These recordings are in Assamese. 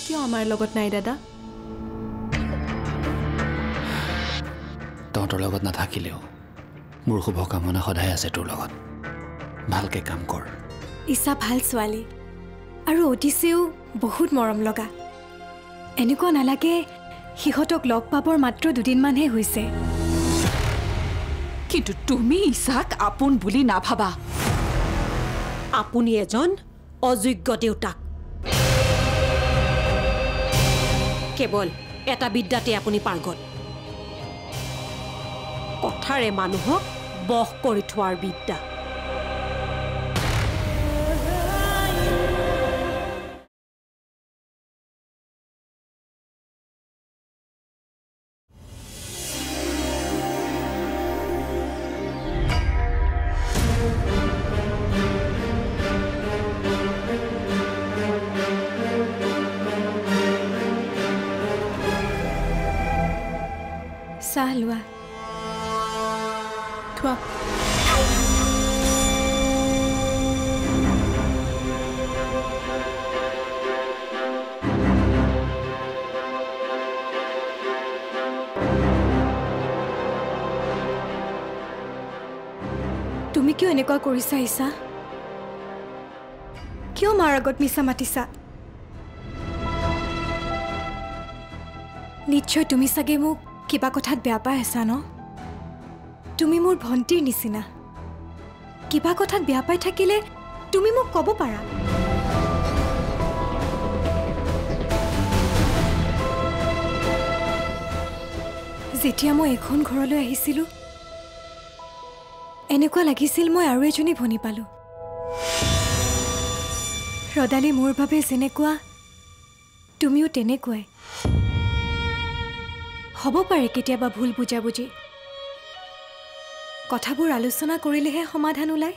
কিয় আমাৰ লগত নাই দাদা? তহঁতৰ লগত নাথাকিলেও মোৰ শুভকামনা সদায় আছে তোৰ লগত। ভালকে কাম কৰ। ঈশা ভাল ছোৱালী আৰু অতিছেও বহুত মৰম লগা। এনেকুৱা নালাগে সিহঁতক লগ পাবৰ মাত্ৰ দুদিনমানহে হৈছে। কিন্তু তুমি ঈশাক আপোন বুলি নাভাবা। আপুনি এজন অযোগ্য দেউতাক। কেৱল এটা বিদ্যাতে আপুনি পাৰ্গত, কথাৰে মানুহক বশ কৰি থোৱাৰ বিদ্যা। চাহ লোৱা। থোৱা। তুমি কিয় এনেকুৱা কৰিছা ঈশা? কিয় মাৰ আগত মিছা মাতিছা? নিশ্চয় তুমি চাগে মোক কিবা কথাত বেয়া পাই আছা ন? তুমি মোৰ ভণ্টিৰ নিচিনা। কিবা কথাত বেয়া পাই থাকিলে তুমি মোক ক'ব পাৰা। যেতিয়া মই এখন ঘৰলৈ আহিছিলোঁ এনেকুৱা লাগিছিল মই আৰু এজনী ভনী পালোঁ। ৰদালি মোৰ বাবে যেনেকুৱা তুমিও তেনেকুৱাই। হ'ব পাৰে কেতিয়াবা ভুল বুজাবুজি, কথাবোৰ আলোচনা কৰিলেহে সমাধান ওলায়।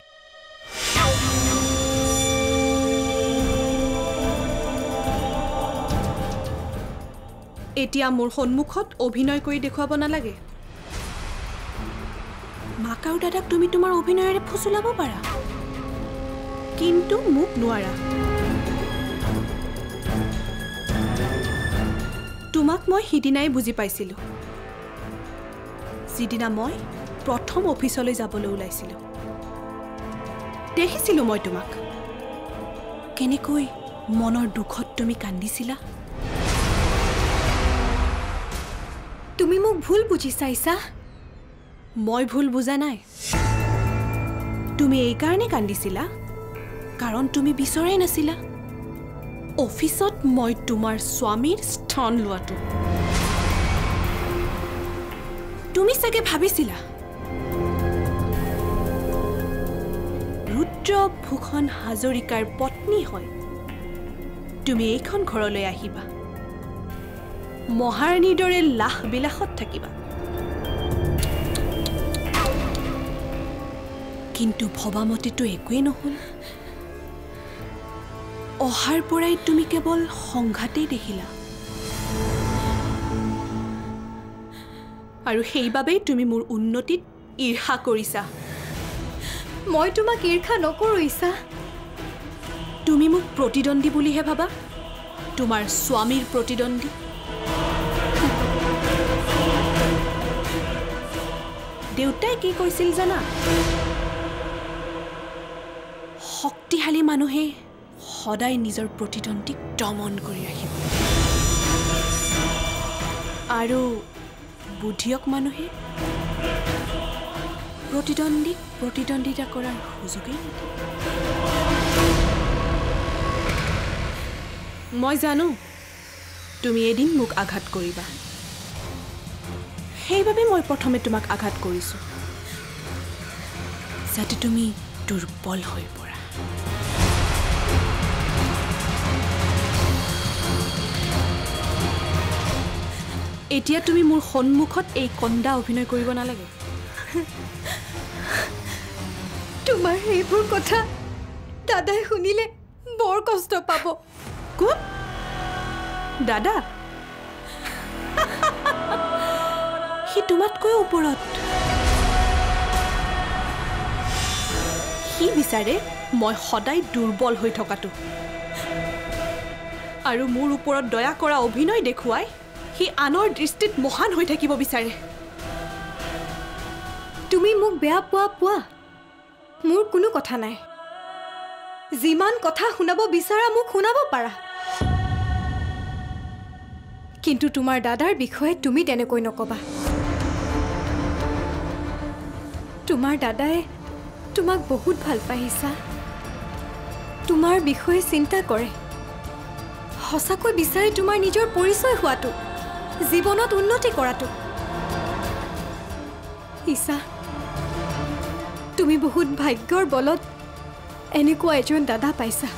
এতিয়া মোৰ সন্মুখত অভিনয় কৰি দেখুৱাব নালাগে। মাক আৰু দাদাক তুমি তোমাৰ অভিনয়েৰে ফুচুলাব পাৰা, কিন্তু মোক নোৱাৰা। তোমাক মই সিদিনাই বুজি পাইছিলোঁ, যিদিনা মই প্ৰথম অফিচলৈ যাবলৈ ওলাইছিলোঁ। দেখিছিলোঁ মই তোমাক, কেনেকৈ মনৰ দুখত তুমি কান্দিছিলা। তুমি মোক ভুল বুজিছা ঈশা। মই ভুল বুজা নাই। তুমি এইকাৰণে কান্দিছিলা কাৰণ তুমি বিচৰাই নাছিলা অফিচত মই তোমাৰ স্বামীৰ স্থান লোৱাটো। তুমি চাগে ভাবিছিলা ৰুদ্ৰভূষণ হাজৰিকাৰ পত্নী হয় তুমি এইখন ঘৰলৈ আহিবা, মহাৰাণীৰ দৰে লাহ বিলাসত থাকিবা। কিন্তু ভবামতেতো একোৱেই নহ'ল। অহাৰ পৰাই তুমি কেৱল সংঘাতেই দেখিলা, আৰু সেইবাবেই তুমি মোৰ উন্নতিত ঈৰ্ষা কৰিছা। মই তোমাক ঈৰ্ষা নকৰোঁ ঈশা। তুমি মোক প্ৰতিদ্বন্দ্বী বুলিহে ভাবা, তোমাৰ স্বামীৰ প্ৰতিদ্বন্দ্বী। দেউতাই কি কৈছিল জানা? শক্তিশালী মানুহে সদায় নিজৰ প্ৰতিদ্বন্দ্বীক দমন কৰি ৰাখিব, আৰু বুদ্ধিয়ক মানুহে প্ৰতিদ্বন্দ্বীক প্ৰতিদ্বন্দ্বিতা কৰাৰ সুযোগেই নিদিয়ে। মই জানো তুমি এদিন মোক আঘাত কৰিবা, সেইবাবে মই প্ৰথমে তোমাক আঘাত কৰিছোঁ, যাতে তুমি দুৰ্বল হৈ পৰা। এতিয়া তুমি মোৰ সন্মুখত এই কন্দা অভিনয় কৰিব নালাগে। তোমাৰ এইবোৰ কথা দাদাই শুনিলে বৰ কষ্ট পাব। কোন দাদা? সি তোমাতকৈ ওপৰত। সি বিচাৰে মই সদায় দুৰ্বল হৈ থকাটো, আৰু মোৰ ওপৰত দয়া কৰা অভিনয় দেখুৱাই সি আনৰ দৃষ্টিত মহান হৈ থাকিব বিচাৰে। তুমি মোক বেয়া পোৱা মোৰ কোনো কথা নাই। যিমান কথা শুনাব বিচাৰা মোক শুনাব পাৰা, কিন্তু তোমাৰ দাদাৰ বিষয়ে তুমি তেনেকৈ নকবা। তোমাৰ দাদাই তোমাক বহুত ভাল পাইছা, তোমাৰ বিষয়ে চিন্তা কৰে, সঁচাকৈ বিচাৰে তোমাৰ নিজৰ পৰিচয় হোৱাটো, জীৱনত উন্নতি কৰাটো। ঈশা, তুমি বহুত ভাগ্যৰ বলত এনেকুৱা এজন দাদা পাইছা।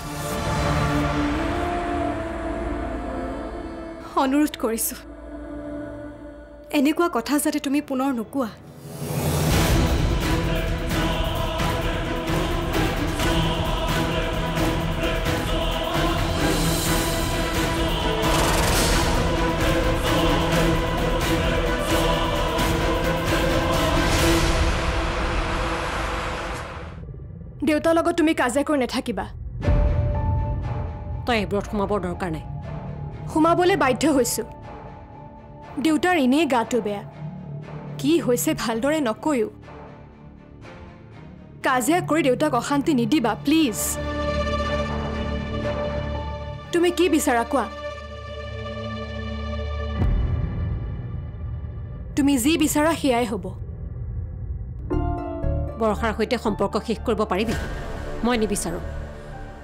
অনুৰোধ কৰিছোঁ, এনেকুৱা কথা যাতে তুমি পুনৰ নোকোৱা। দেউতাৰ লগত তুমি কাজিয়া কৰি নাথাকিবা। তই এইবোৰত সোমাবৰ দৰকাৰ নাই। সোমাবলৈ বাধ্য হৈছোঁ। দেউতাৰ এনেই গাটো বেয়া, কি হৈছে ভালদৰে নকৈও। কাজিয়া কৰি দেউতাক অশান্তি নিদিবা প্লিজ। তুমি কি বিচাৰা কোৱা? তুমি যি বিচাৰা সেয়াই হ'ব। বৰষাৰ সৈতে সম্পৰ্ক শেষ কৰিব পাৰিবি? মই নিবিচাৰোঁ।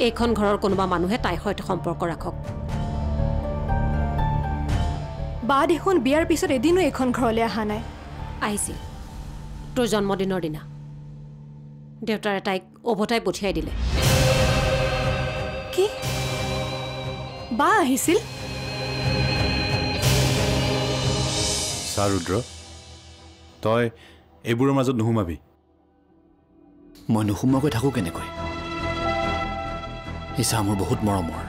এইখন ঘৰৰ কোনোবা মানুহে তাইৰ সৈতে সম্পৰ্ক ৰাখক। বা দেখোন বিয়াৰ পিছত এদিনো এইখন ঘৰলৈ অহা নাই। আহিছিল তোৰ জন্মদিনৰ দিনা। দেউতাৰে তাইক উভতাই পঠিয়াই দিলে। কি? বা আহিছিল? ৰুদ্ৰ, তই এইবোৰৰ মাজত নোসোমাবি। মই নোসোমোৱাকৈ থাকোঁ কেনেকৈ? ঈশা মোৰ বহুত মৰমৰ।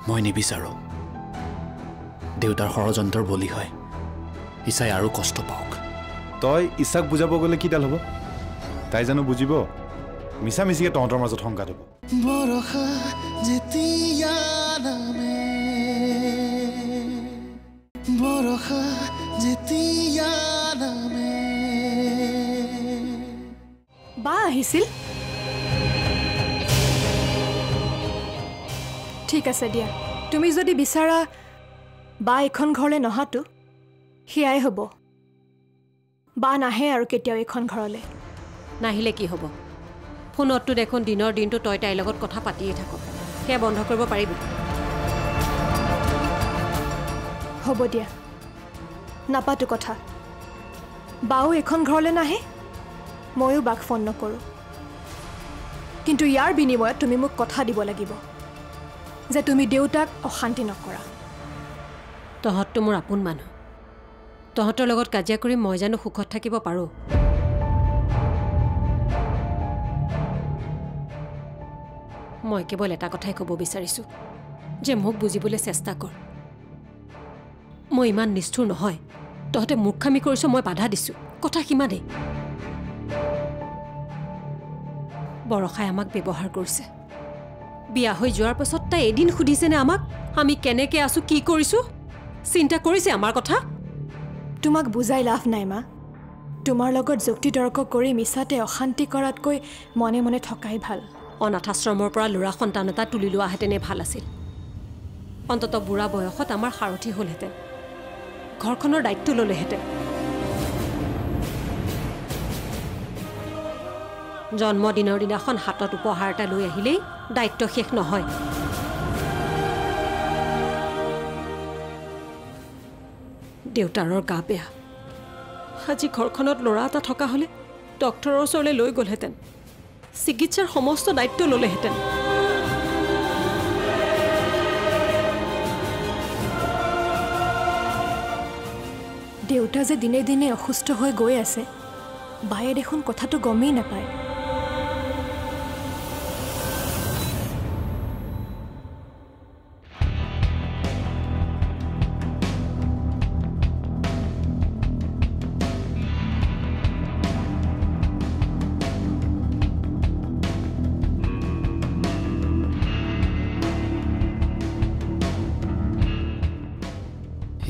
মই নিবিচাৰোঁ দেউতাৰ ষড়যন্ত্ৰৰ বলি হয় ঈশাই আৰু কষ্ট পাওক। তই ঈশাক বুজাব গ'লে কিডাল হ'ব? তাই জানো বুজিব? মিছামিছিকে তহঁতৰ মাজত সংঘাত হ'ব। বৰষা যেতিয়া নামে, বৰষা যেতিয়া নামে। বা আহিছিল? ঠিক আছে দিয়া, তুমি যদি বিচাৰা বা এইখন ঘৰলৈ নহাটো সেয়াই হ'ব। বা নাহে আৰু কেতিয়াও এইখন ঘৰলৈ। নাহিলে কি হ'ব? ফোনততো দেখোন দিনৰ দিনটো তই তাইৰ লগত কথা পাতিয়ে থাক। সেয়া বন্ধ কৰিব পাৰিবি? হ'ব দিয়া, নাপাতো কথা। বাও এইখন ঘৰলৈ নাহে, ময়ো বাক ফোন নকৰোঁ। কিন্তু ইয়াৰ বিনিময়ত তুমি মোক কথা দিব লাগিব যে তুমি দেউতাক অশান্তি নকৰা। তহঁততো মোৰ আপোন মানুহ। তহঁতৰ লগত কাজিয়া কৰি মই জানো সুখত থাকিব পাৰোঁ? মই কেৱল এটা কথাই ক'ব বিচাৰিছোঁ যে মোক বুজিবলৈ চেষ্টা কৰ। মই ইমান নিষ্ঠুৰ নহয়। তহঁতে মূৰ্খামি কৰিছ, মই বাধা দিছোঁ, কথা সিমানেই। বৰষাই আমাক ব্যৱহাৰ কৰিছে। বিয়া হৈ যোৱাৰ পাছত তাই এদিন সুধিছেনে আমাক আমি কেনেকৈ আছোঁ, কি কৰিছোঁ? চিন্তা কৰিছে আমাৰ কথা? তোমাক বুজাই লাভ নাই মা। তোমাৰ লগত যুক্তি তৰ্ক কৰি মিছাতে অশান্তি কৰাতকৈ মনে মনে থকাই ভাল। অনাথাশ্ৰমৰ পৰা ল'ৰা সন্তান এটা তুলি লোৱাহেঁতেনে ভাল আছিল। অন্তত বুঢ়া বয়সত আমাৰ সাৰথি হ'লহেঁতেন, ঘৰখনৰ দায়িত্ব ল'লেহেঁতেন। জন্মদিনৰ দিনাখন হাতত উপহাৰ এটা লৈ আহিলেই দায়িত্ব শেষ নহয়। দেউতাৰৰ গা বেয়া। আজি ঘৰখনত ল'ৰা এটা থকা হ'লে ডক্টৰৰ ওচৰলৈ লৈ গ'লহেঁতেন, চিকিৎসাৰ সমস্ত দায়িত্ব ল'লেহেঁতেন। দেউতা যে দিনে দিনে অসুস্থ হৈ গৈ আছে, বায়ে দেখোন কথাটো গমেই নাপায়।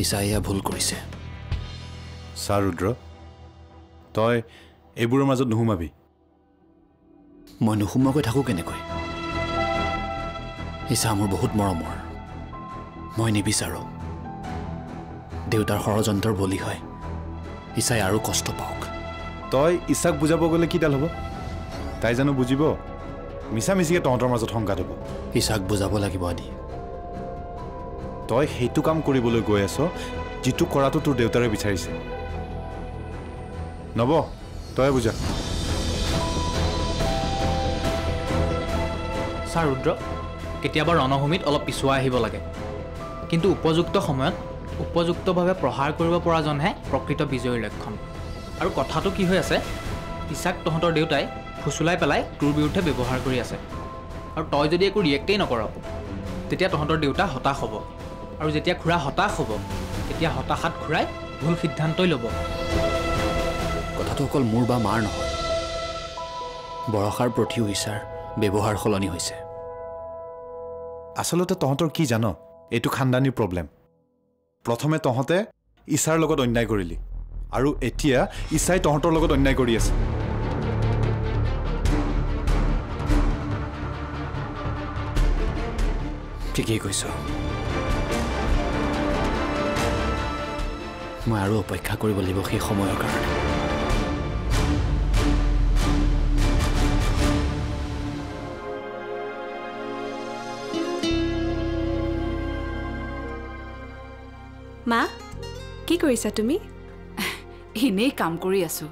ঈশাই এয়া ভুল কৰিছে। চা ৰুদ্ৰ, তই এইবোৰৰ মাজত নুসুমাবি। মই নুসুমোৱাকৈ থাকোঁ কেনেকৈ? ঈশা মোৰ বহুত মৰমৰ। মই নিবিচাৰোঁ দেউতাৰ ষড়যন্ত্ৰৰ বলি হয় ঈশাই আৰু কষ্ট পাওক। তই ঈশাক বুজাব গ'লে কিডাল হ'ব? তাই জানো বুজিব? মিছা মিছিকে তহঁতৰ মাজত সংঘাত হ'ব। ঈশাক বুজাব লাগিব আদি। তই সেইটো কাম কৰিবলৈ গৈ আছ যিটো কৰাটো তোৰ দেউতাৰে বিচাৰিছে। নব, তই বুজা। ছাৰ ৰুদ্ৰ, কেতিয়াবা ৰণভূমিত অলপ পিছুৱাই আহিব লাগে, কিন্তু উপযুক্ত সময়ত উপযুক্তভাৱে প্ৰহাৰ কৰিব পৰাজনহে প্ৰকৃত বিজয়ীৰ লক্ষণ। আৰু কথাটো কি হৈ আছে, ঈশাক তহঁতৰ দেউতাই ফুচুলাই পেলাই তোৰ বিৰুদ্ধে ব্যৱহাৰ কৰি আছে। আৰু তই যদি একো ৰিয়েক্টেই নকৰ তেতিয়া তহঁতৰ দেউতা হতাশ হ'ব, আৰু যেতিয়া খুৰা হতাশ হ'ব তেতিয়া হতাশাত খুৰাই ভুল সিদ্ধান্তই ল'ব। কথাটো অকল মোৰ বা মাৰ নহয়, বৰষাৰ প্ৰতিও ঈশাৰ ব্যৱহাৰ সলনি হৈছে। আচলতে তহঁতৰ কি জান, এইটো খানদানী প্ৰব্লেম। প্ৰথমে তহঁতে ঈশাৰ লগত অন্যায় কৰিলি, আৰু এতিয়া ঈশাই তহঁতৰ লগত অন্যায় কৰি আছে। ঠিকেই কৈছ। মই আৰু অপেক্ষা কৰিব লাগিব সেই সময়ৰ কাৰণে। মা, কি কৰিছা তুমি? এনেই কাম কৰি আছো।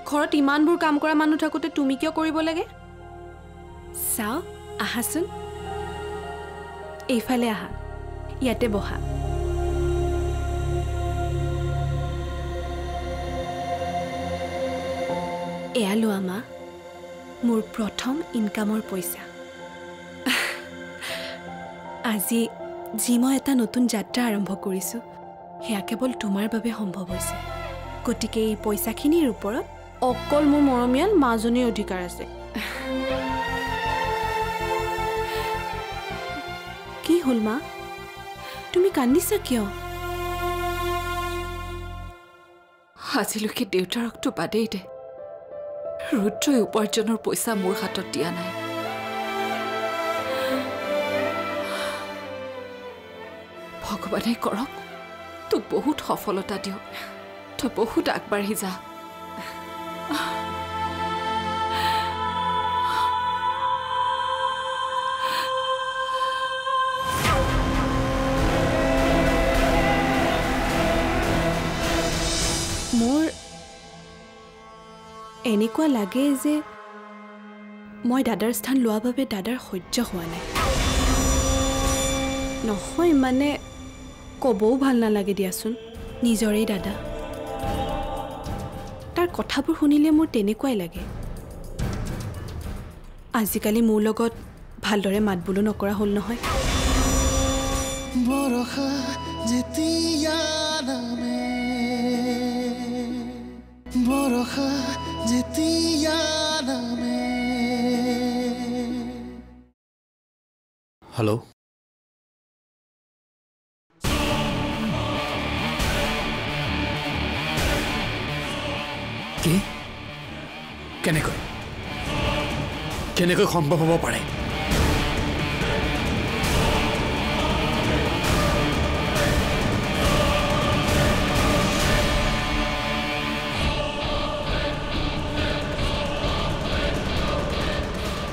ঘৰত ইমানবোৰ কাম কৰা মানুহ থাকোঁতে তুমি কিয় কৰিব লাগে? চাও, আহাচোন, এইফালে আহা, ইয়াতে বহা। এয়া লোৱা মা, মোৰ প্ৰথম ইনকামৰ পইচা। আজি যি মই এটা নতুন যাত্ৰা আৰম্ভ কৰিছোঁ, সেয়া কেৱল তোমাৰ বাবে সম্ভৱ হৈছে। গতিকে এই পইচাখিনিৰ ওপৰত অকল মোৰ মৰমীয়াল মাজনীৰ অধিকাৰ আছে। কি হ'ল মা, তুমি কান্দিছা কিয়? আজিলৈকে দেউতাৰকতো বাদেই দে, ৰুদ্ৰই উপাৰ্জনৰ পইচা মোৰ হাতত দিয়া নাই। ভগৱানে কৰক তোক বহুত সফলতা দিয়ক, তই বহুত আগবাঢ়ি যা। মোৰ এনেকুৱা লাগে যে মই দাদাৰ স্থান লোৱাৰ বাবে দাদাৰ সহ্য হোৱা নাই। নহয় মানে ক'বও ভাল নালাগে দিয়াচোন, নিজৰেই দাদা। তাৰ কথাবোৰ শুনিলে মোৰ তেনেকুৱাই লাগে। আজিকালি মোৰ লগত ভালদৰে মাত বোলো নকৰা হ'ল নহয়। বৰষা যেতিয়া নামে, বৰষা যেতিয়া নামে। হেল্ল', কি? কেনেকৈ সম্ভৱ হ'ব পাৰে?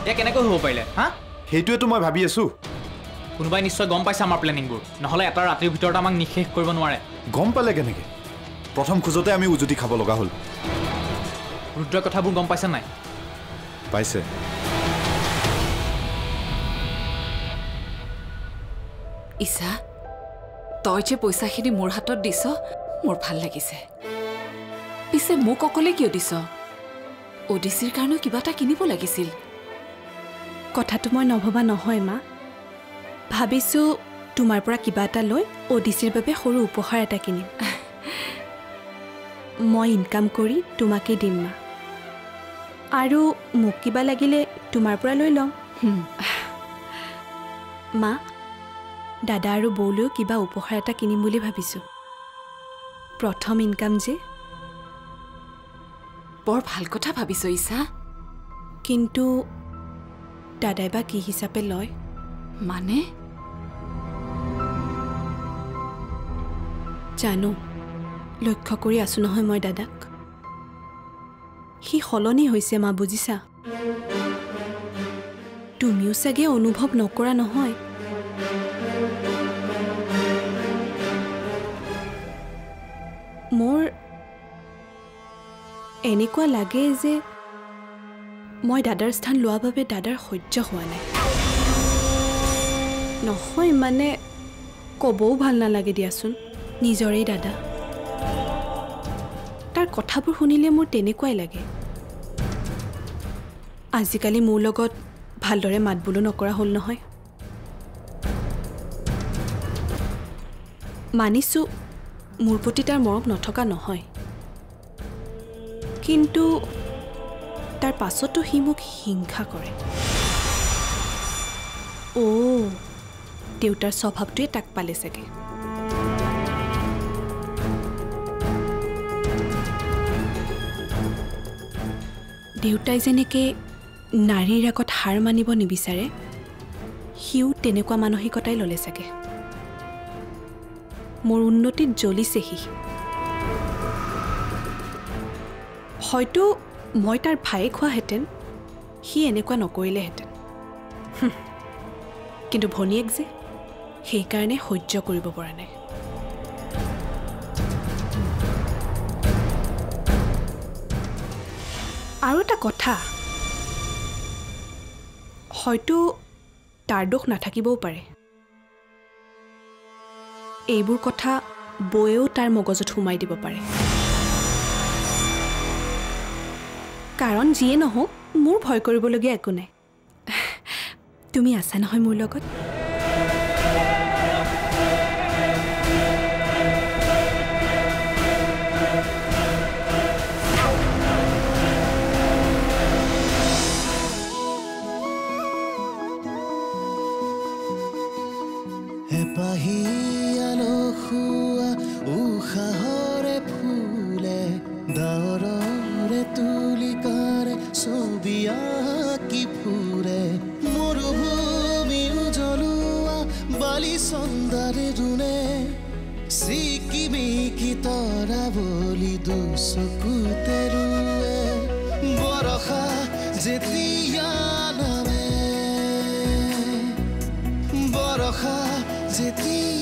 এয়া কেনেকৈ হ'ব পাৰিলে? হা, সেইটোৱেতো মই ভাবি আছোঁ। কোনোবাই নিশ্চয় গম পাইছে আমাৰ প্লেনিংবোৰ, নহ'লে এটা ৰাতিৰ ভিতৰত আমাক নিঃশেষ কৰিব নোৱাৰে। গম পালে কেনেকৈ? প্ৰথম খোজতে আমি উজুতি খাব লগা হ'ল। ৰুদ্ৰৰ কথাবোৰ গম পাইছে নাই? পাইছে। ঈশা, তই যে পইচাখিনি মোৰ হাতত দিছ, মোৰ ভাল লাগিছে। পিছে মোক অকলে কিয় দিছ? অডিচিৰ কাৰণেও কিবা এটা কিনিব লাগিছিল। কথাটো মই নভবা নহয় মা। ভাবিছোঁ তোমাৰ পৰা কিবা এটা লৈ অডিচিৰ বাবে সৰু উপহাৰ এটা কিনিম। মই ইনকাম কৰি তোমাকেই দিম মা, আৰু মোক কিবা লাগিলে তোমাৰ পৰা লৈ ল'ম। মা, দাদা আৰু বৌলৈও কিবা উপহাৰ এটা কিনিম বুলি ভাবিছোঁ। প্ৰথম ইনকাম যে। বৰ ভাল কথা ভাবিছ ঈশা। কিন্তু দাদাই বা কি হিচাপে লয়? মানে জানো, লক্ষ্য কৰি আছোঁ নহয় মই দাদাক। সি সলনি হৈছে মা, বুজিছা? তুমিও চাগে অনুভৱ নকৰা নহয়। মোৰ এনেকুৱা লাগে যে মই দাদাৰ স্থান লোৱাৰ বাবে দাদাৰ সহ্য হোৱা নাই। নহয় মানে ক'বও ভাল নালাগে দিয়াচোন, নিজৰেই দাদা। তাৰ কথাবোৰ শুনিলে মোৰ তেনেকুৱাই লাগে। আজিকালি মোৰ লগত ভালদৰে মাত বোলো নকৰা হ'ল নহয়। মানিছোঁ মোৰ প্ৰতি তাৰ মৰম নথকা নহয়, কিন্তু তাৰ পাছতো সি মোক হিংসা কৰে। দেউতাৰ স্বভাৱটোৱে তাক পালে চাগে। দেউতাই যেনেকৈ নাৰীৰ আগত হাৰ মানিব নিবিচাৰে, সিও তেনেকুৱা মানসিকতাই ল'লে চাগে। মোৰ উন্নতিত জ্বলিছে সি। হয়তো মই তাৰ ভায়েক হোৱাহেঁতেন সি এনেকুৱা নকৰিলেহেঁতেন, কিন্তু ভনীয়েক যে, সেইকাৰণে সহ্য কৰিব পৰা নাই। আৰু এটা কথা, হয়তো তাৰ দোষ নাথাকিবও পাৰে। এইবোৰ কথা বৌয়েও তাৰ মগজত সোমাই দিব পাৰে। কাৰণ যিয়ে নহওক মোৰ ভয় কৰিবলগীয়া একো নাই। তুমি আছা নহয় মোৰ লগত? পাহিয়ালখুৱা উশাহৰে ফুলে ডাৱৰৰে তুলিকাৰে ছবি আঁকি ফুৰে মৰুভূমি জ্বলোৱা বালি চন্দাৰে ৰুণে চিকিমিকি তৰা বলি দুচকুতে ৰুৱে বৰষা যেতিয়া নামে বৰষা যেতিয়া